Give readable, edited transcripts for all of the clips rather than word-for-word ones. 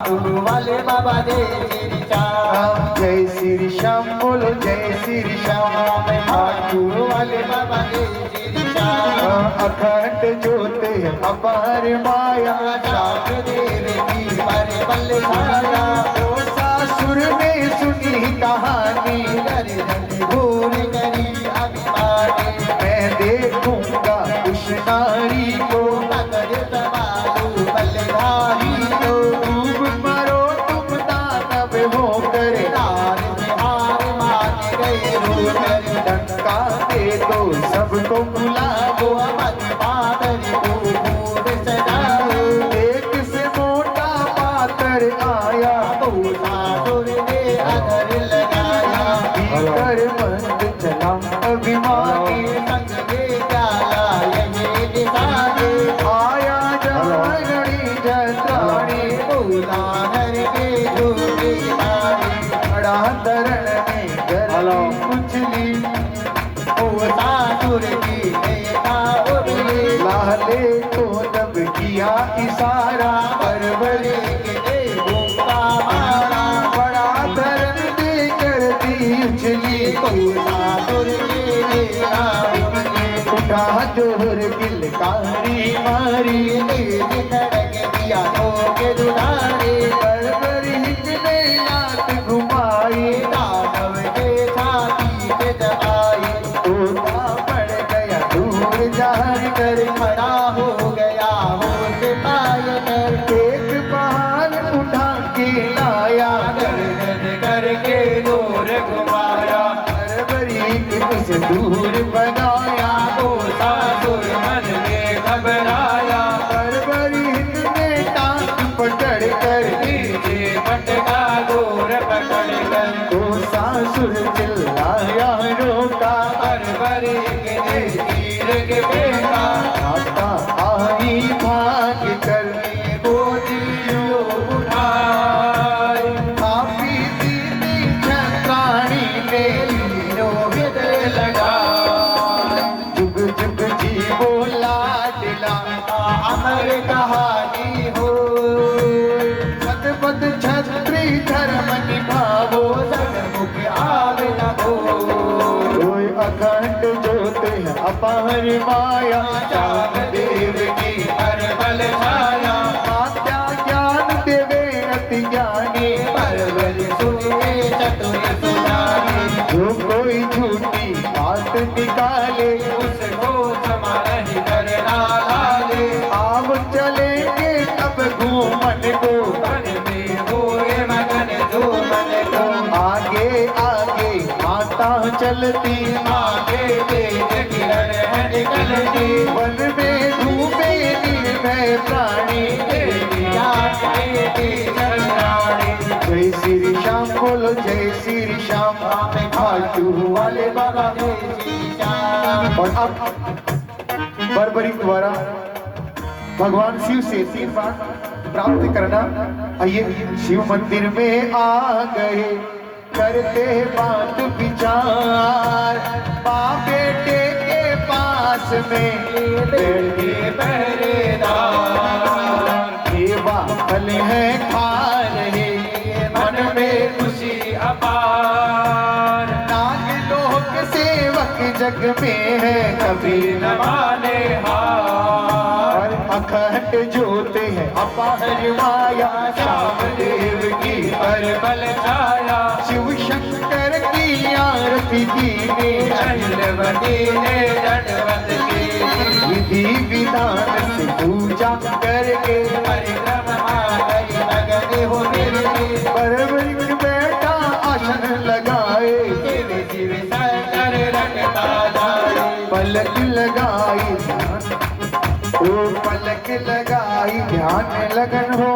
वाले बाबा जय श्री श्याम, जय श्री श्याम बोलो जय श्री श्याम। ठाकुर वाले बाबा जय श्री श्याम, अखंड ज्योति अपार माया, श्याम देव की पर बल छाया। ओ सासुर ने सुनी कहानी, गर्दन घूर करी अभिमानी। मैं देखूंगा उस नारी को, पकड़ संभालू बलधारी को। डूब मरो तुम दानव होकर, तार से हार मान गए रोकर। डंका दे दो सबको बुलाओ, मत पातर को भूत सजाओ। एक से मोटा पातर आया, सासुर ने अधर लगाया। भीतर मंद चला अभिमानी, संग में जाला ये निशाने। आया जननी जत्राणी, बोला हर के झूठे तारे। बड़ा धरण में गर्मी कुचली, ओ सासुर की देखा उड़े। लाले को तब किया इशारा, परवरे के देवों का मारा। बड़ा धरण देकर दी उछली, तो सासुर के देखा उड़े। उठा जोर किलकारी मारी, तेज धड़क दिया के दुधारे। परवरी ने लात घुमाई, दानव के छाती पे दबाए। तोता पड़ गया दूर जान कर, खड़ा हो गया होश पाए कर। एक पहाड़ उठा के लाया, गर्दन करके दूर घुमाया। परवरी उसे दूर भगाया। ओ सासुर मन में घबराया। परवरी ने टांग पकड़ कर, नीचे पटका दूर पकड़ कर। तो सासुर चिल्लाया रोका, परवरे के तीर के फेंका। माता आई भाग कर, गोदियों उठाए। आपी दीदी छत्राणी ने रोहित लगा। जुग जुग जीवो लाडला, अमर कहानी हो। पद पद छत्री धर्म निभावो, सन्मुख आवे न हो। कोई अखंड ज्योत है अपार माया, श्याम देव की पर बल छाया। मात्या ज्ञान देवे अति ज्ञानी, परवर सुने चतुर सुनारी। जो कोई झूठी बात निकाले, उसको क्षमा नहीं करना लाले। आप चलेंगे तब घूमन को, मन में होए मगन जो मन को। आगे आगे माता चलती, आगे तेज किरण है निकलती। वन में घूमे निर्भय प्राणी, तेरी आँख देती चंद्राणी। जय श्री श्याम बोलो जय श्री श्याम। खाटू वाले बाबा जय श्री श्याम। और अब बर्बरी द्वारा भगवान शिव से आशीर्वाद प्राप्त करना। आइए शिव मंदिर में आ गए, करते बात विचार, माँ बेटे के पास में बैठे पहरेदार। सेवा फल है खा रहे, मन में खुशी अपार। नाग लोक सेवक जग में है कभी न माने हार। और अखंड ज्योत है अपार माया, श्याम देव की पर बल छाया। शिव शंकर की आरती की ने, अहिलवती ने दंडवत की। विधि विधान से पूजा करके, परिक्रमा करी मगन हो मेरे। परवरिक बेटा आसन लगाए, शिव शिव शंकर रटता जाए। पलक लगाई ध्यान, ओ पलक लगाई ध्यान लगन हो,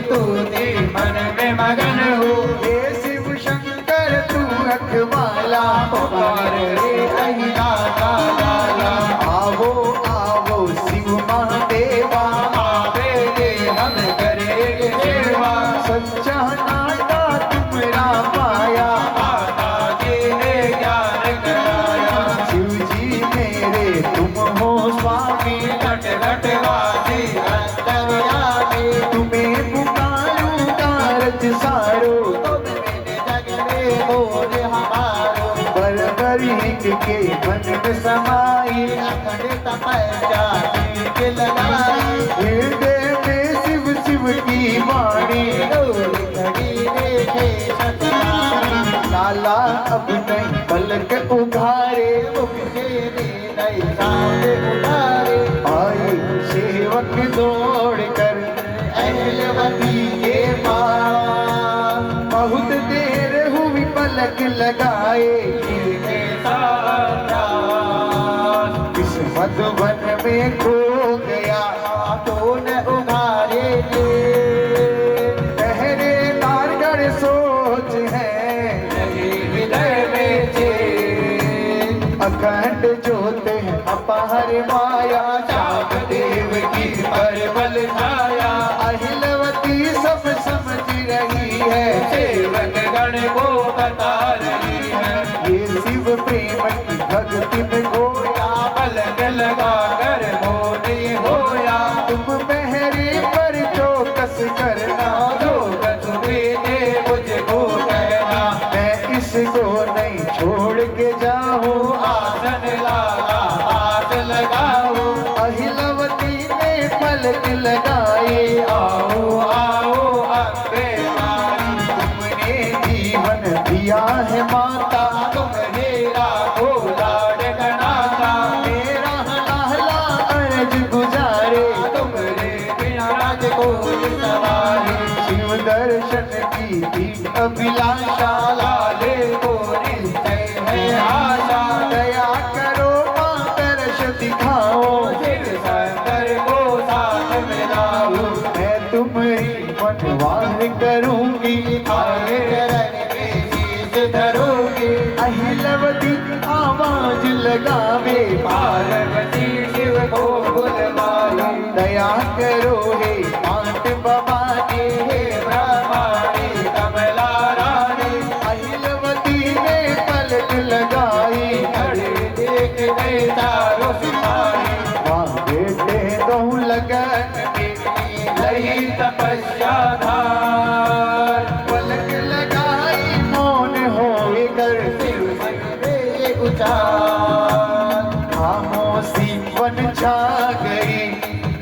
तू दे मन में मगन हो। हे शिव शंकर तू रखवाला, पुकार रे अहिला का लाला। आवो आवो शिव महादेवा, आवे दे हम करेंगे सेवा। सच्चा नाता तुमरा पाया, माता जी ने ज्ञान कराया। शिव जी मेरे तुम हो स्वामी, घट घट वासी अंतर्यामी। तुम्हें पुकार तपस्या ठीक लगाई, हृदय में शिव शिव की वाणी, डोर घड़ी देखे सतनाम, लाला अब नहीं पलक उघारे, मुख से नहीं सामने उतारे, आई सेवक दौड़ कर अहलवती के पास, बहुत देर हुई पलक लगाए, जिनके साथ इस मधुबन में खो गया, तो न उघारे दे, पहरेदार गढ़ सोच है, लगे हृदय में चैन, अखंड जोत है अपार माया, चाप देव की परबल छाया, अहिलवती सब समझ रही है, सेवक गण को बता रही है, ये शिव प्रेम की भक्ति में गोया, पलक लगा कर मोनी होया, तुम पहरे पर चौकस करना, जो कछुए दे मुझको कहना, मैं इसको नहीं छोड़ के जाऊं, आसन लगा आस लगाओ, अहिलवती ने पलक लगाई, आओ आओ अम्बे मारी, तुमने जीवन दिया है माता, तुम्हें राखो लाड गणाता, मेरा लाला अर्ज गुजारे, तुम्हारे बिना राज को सवारी, शिव दर्शन की थी अभिलाषा, लाले को निश्चय है आशा, दया करो मां दर्श दिखाओ, शिव शंकर को साथ में लाओ, मैं तुम्हारी मनवाह करूंगी, आए चरण में शीश धरोगे, अहिलवती आवाज लगावे, पार्वती शिव को बुलवाए, दया करो हे मात भवानी, हे ब्रह्माणी कमला रानी, अहिलवती ने पलक लगाई, खड़े देख गए चारों सिपाही, वहाँ बेटे दो लगन में, लही तपस्या धार, पलक लगाई मौन होए कर, शिव मन में उचार, खामोशी वन छा गई,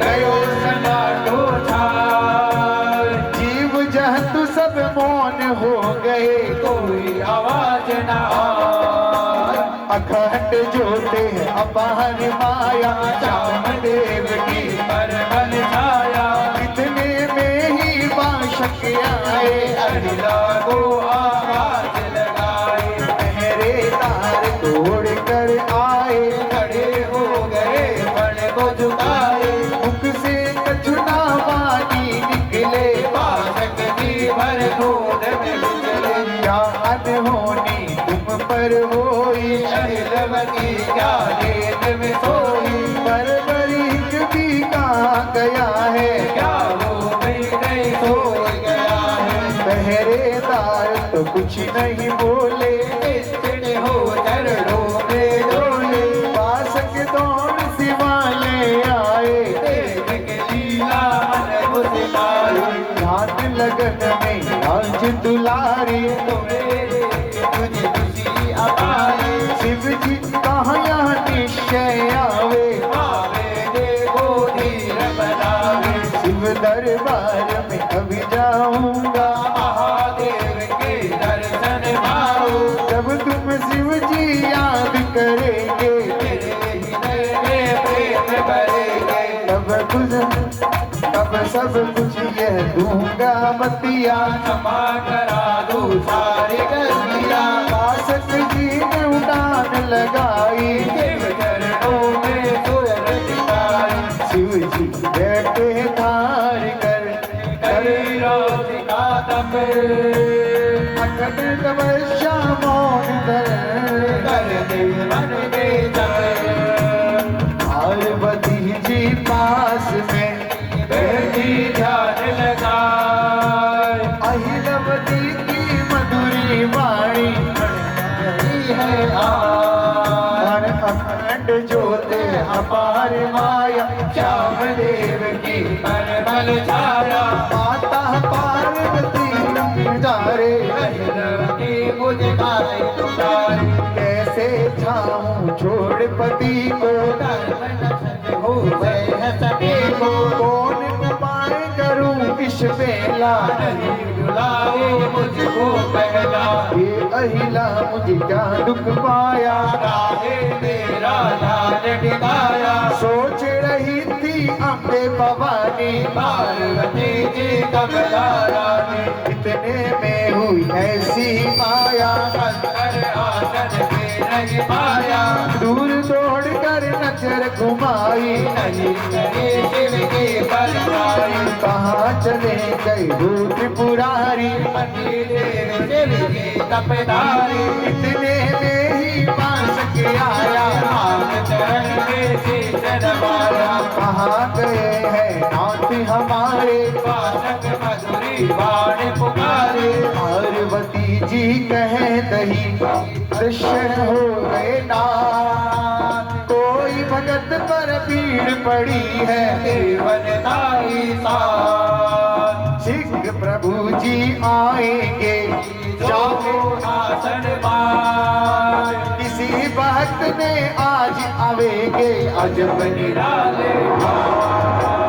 गयो सन्नाटो छार, जीव जंतु सब मौन हो गए, कोई आवाज न आए, अखंड जोते हैं अपार माया, चामदेव की परबल छाया, इतने में ही बाशक आए, अहिला को आवाज लगाए, पहरेदार तोड़ कर आए, खड़े हो गए बड़ को झुकाए, मुख से कछुना पानी निकले, पाशक जी भर दूध में गुजरे, क्या अनहोनी तुम पर होई, अहिलवती क्या नींद में सोई, परवरिश भी कहाँ गया है, क्या वो भी नहीं सोई गया है, पहरेदार तो कुछ नहीं बोले, चिड़ हो चरणों में डोले, बासक दौड़ शिवालय आए, देख के लीला मन मुस्काए, ध्यान लगन में आज दुलारी, तुम्हें तुझे खुशी अपाए, शिव जी कहाँ यहाँ निश्चय आवे, आवे देखो धीर बनावे, शिव दरबार में कभी जाऊंगा, महादेव के दर्शन पाओ, जब तुम शिव जी याद करेंगे, तेरे हृदय में प्रेम भरेंगे, तब सब कुछ यह दूंगा बतिया, क्षमा करा दो सारी गलतियां, बासक जी ने उड़ान लगाई, शिव चरणों में सुर टिकाई, शिव जी बैठे धार कर, करी रोज का तप, अखंड तपस्या मौन कर दे मन में जप, पार्वती जी पास में बैठी ध्यान लगाए, अहिलवती की मधुरी वाणी, यही है आर, अखंड जोते अपार माया, श्याम देव की परबल छाया, माता पार्वती जारे, अहिलवती मुझे गाय तुमारी, कैसे छाऊं छोड़ पति को, धर्म न सके बेला नहीं बुलाए मुझको पहला। ये अहिला मुझे क्या दुख पाया, राहे मेरा ध्यान टिकाया। सोच रही थी अम्बे भवानी, पार्वती जी कमला रानी। इतने में हुई ऐसी माया, अंदर आसन में नहीं पाया। दूर दौड़ कर नजर घुमाई, नहीं नहीं शिव की परछाई। कहाँ चले गए भूत पुरारी, देव शिव की तपदारी। इतने में ही पास के आया, राम चरण में शीश नवाया। कहाँ गए हैं नाथ हमारे, पाठक मधुरी बाण पुकारे। पार्वती जी कह दही दृश्य हो गए ना, कोई भगत पर भीड़ पड़ी है, देवन ताई साथ। शीघ्र प्रभु जी आएंगे, जाओ आसन पार। किसी भक्त ने आज आवेंगे, अजब निराले भाव।